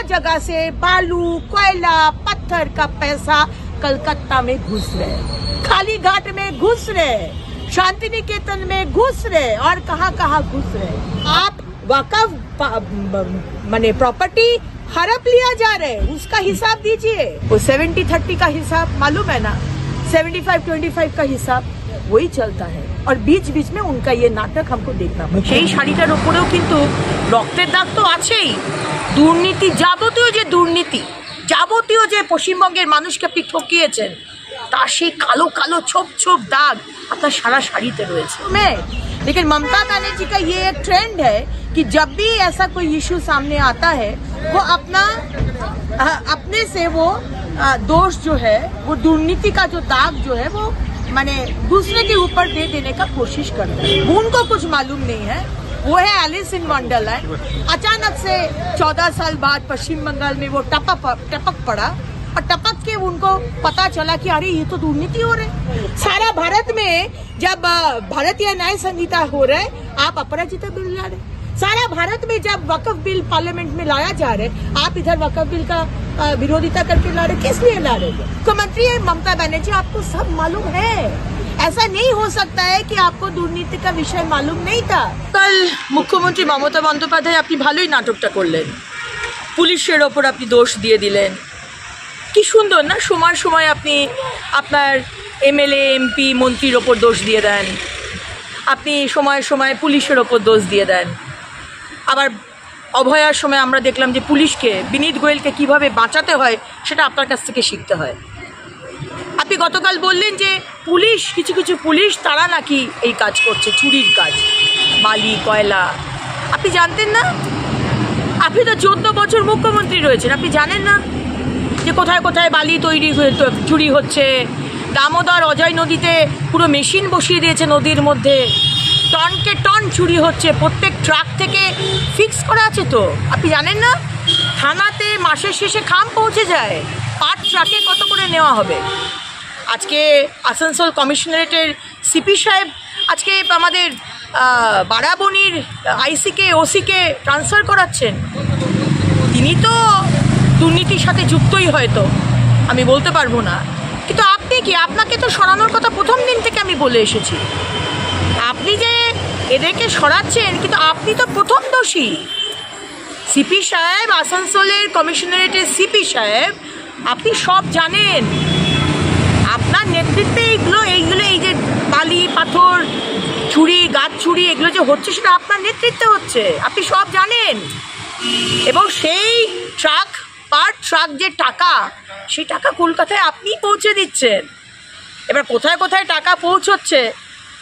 जगह से बालू कोयला पत्थर का पैसा कलकत्ता में घुस रहे, खाली घाट में घुस रहे, शांति निकेतन में घुस रहे और कहाँ घुस रहे। आप वक़्फ़ माने प्रॉपर्टी हड़प लिया जा रहे, उसका हिसाब दीजिए। वो 70-30 का हिसाब मालूम है ना, 75-25 का हिसाब वही चलता है और बीच बीच में उनका ये नाटक हमको देखना पड़ता है। সেই শাড়িটার উপরেও কিন্তু রক্তের দাগ তো আছেই, দুর্নীতি যাবতীয় যে পশ্চিমবঙ্গের মানুষকে আপনি ঠকিয়েছেন তার সেই কালো কালো ছোপ দাগ আপনার সারা শাড়িতে রয়েছে। लेकिन ममता बनर्जी का ये एक ट्रेंड है कि जब भी ऐसा कोई इशू सामने आता है वो अपने से वो दोष जो है, वो दुर्नीति का जो दाग जो है वो माने दूसरे के ऊपर दे देने का कोशिश करते हैं। उनको कुछ मालूम नहीं है, वो है एलिस इन वंडरलैंड। अचानक से 14 साल बाद पश्चिम बंगाल में वो टपक पड़ा और टपक के उनको पता चला कि अरे ये तो दुर्नीति हो रहा है। सारा भारत में जब भारतीय न्याय संहिता हो रहा है, आप अपराजिता बिल ला रहे। सारा भारत में जब वक्फ बिल पार्लियामेंट में लाया जा रहा है, आप इधर वक्फ बिल का विरोधिता करके ला रहे। किस लिए ला रहे? मुख्यमंत्री ममता बनर्जी, आपको सब मालूम है। ऐसा नहीं हो सकता है कि आपको दुर्नीति का विषय मालूम नहीं था। कल मुख्यमंत्री ममता बंदोपाध्याय अपनी भालोई नाटकটা করলেন, পুলিশের ওপর আপনি দোষ দিয়ে দিলেন। কি সুন্দর না, সময় আপনি আপনার এমএলএ এমপি মন্ত্রীর ওপর দোষ দিয়ে দেন, আপনি সময় পুলিশের ওপর দোষ দিয়ে দেন। আবার অভয়ার সময় আমরা দেখলাম যে পুলিশকে, বিনীত গোয়েলকে কিভাবে বাঁচাতে হয় সেটা আপনার কাছ থেকে শিখতে হয়। আপনি গতকাল বললেন যে পুলিশ, কিছু পুলিশ তারা নাকি এই কাজ করছে, চুরির কাজ, বালি কয়লা। আপনি জানতেন না? আপনি তো 14 বছর মুখ্যমন্ত্রী রয়েছেন, আপনি জানেন না যে কোথায় বালি চুরি হচ্ছে? দামোদর অজয় নদীতে পুরো মেশিন বসিয়ে দিয়েছে নদীর মধ্যে, টনকে টন চুরি হচ্ছে, প্রত্যেক ট্রাক থেকে ফিক্স করা আছে। তো আপনি জানেন না? থানাতে মাসের শেষে খাম পৌঁছে যায়, পার ট্রাকে কত করে নেওয়া হবে। আজকে আসানসোল কমিশনারেটের সিপি সাহেব আজকে আমাদের বারাবণীর আইসিকে ওসিকে ট্রান্সফার করাচ্ছেন। তিনি তো দুর্নীতির সাথে যুক্তই হয়তো, আমি বলতে পারবো না, কিন্তু আপনি কি, আপনাকে তো সরানোর কথা প্রথম দিন থেকে আমি বলে এসেছি। আপনি যে এদেরকে সরাচ্ছেন, কিন্তু আপনি তো প্রথম দোষী। সিপি সাহেব, আসানসোলের কমিশনারেটের সিপি সাহেব, আপনি সব জানেন। আপনার নেতৃত্বে এইগুলো এই যে বালি পাথর চুরি, গাছ চুরি, এগুলো যে হচ্ছে সেটা আপনার নেতৃত্বে হচ্ছে, আপনি সব জানেন। এবং সেই পার ট্রাক যে টাকা, সেই টাকা কলকাতায় আপনি পৌঁছে দিচ্ছেন। এবার কোথায় টাকা পৌঁছচ্ছে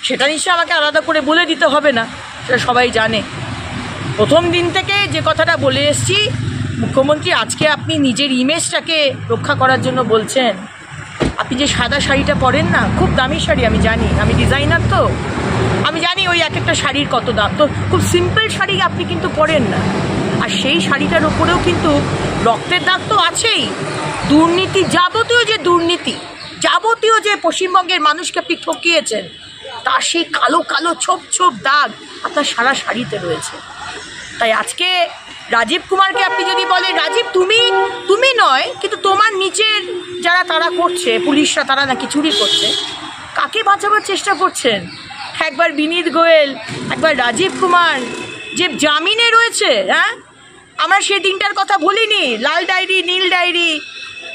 সেটা নিশ্চয়ই আমাকে আলাদা করে বলে দিতে হবে না, সেটা সবাই জানে। প্রথম দিন থেকে যে কথাটা বলে এসছি, মুখ্যমন্ত্রী আজকে আপনি নিজের ইমেজটাকে রক্ষা করার জন্য বলছেন। আপনি যে সাদা শাড়িটা পরেন না, খুব দামি শাড়ি, আমি জানি, আমি ডিজাইনার তো, আমি জানি ওই এক একটা শাড়ির কত দাম। তো খুব সিম্পল শাড়ি আপনি কিন্তু পরেন না, আর সেই শাড়িটার উপরেও কিন্তু রক্তের দাগ তো আছেই। দুর্নীতি, যাবতীয় যে পশ্চিমবঙ্গের মানুষকে আপনি ঠকিয়েছেন তার সেই কালো ছোপ দাগ আপনার সারা শাড়িতে রয়েছে। তাই আজকে রাজীব কুমারকে আপনি যদি বলেন, রাজীব তুমি নয়, কিন্তু তোমার নিচের যারা তারা করছে, পুলিশরা তারা নাকি চুরি করছে, কাকে বাঁচাবার চেষ্টা করছেন? একবার বিনীত গোয়েল, একবার রাজীব কুমার যে জামিনে রয়েছে। হ্যাঁ, আমরা সেই দিনটার কথা বলিনি, লাল ডায়েরি নীল ডায়েরি,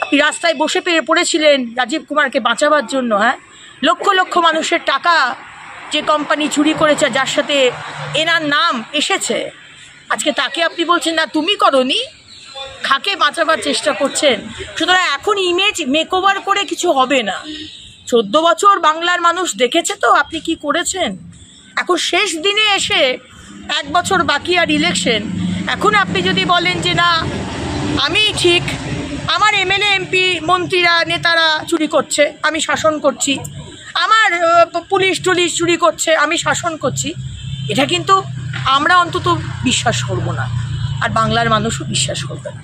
আপনি রাস্তায় বসে পড়েছিলেন রাজীব কুমারকে বাঁচাবার জন্য। হ্যাঁ, লক্ষ মানুষের টাকা যে কোম্পানি চুরি করেছে, যার সাথে এনার নাম এসেছে, আজকে তাকে আপনি বলছেন না তুমি করনি, কাকে বাঁচাবার চেষ্টা করছেন? সুতরাং এখন ইমেজ মেকওভার করে কিছু হবে না। 14 বছর বাংলার মানুষ দেখেছে তো আপনি কি করেছেন। এখন শেষ দিনে এসে 1 বছর বাকি আর ইলেকশন, এখন আপনি যদি বলেন যে না আমি ঠিক, আমার এমএলএ এমপি মন্ত্রীরা নেতারা চুরি করছে, আমি শাসন করছি, আমার পুলিশ টুলিশ চুরি করছে, আমি শাসন করছি, এটা কিন্তু আমরা অন্তত বিশ্বাস করব না, আর বাংলার মানুষও বিশ্বাস করবে না।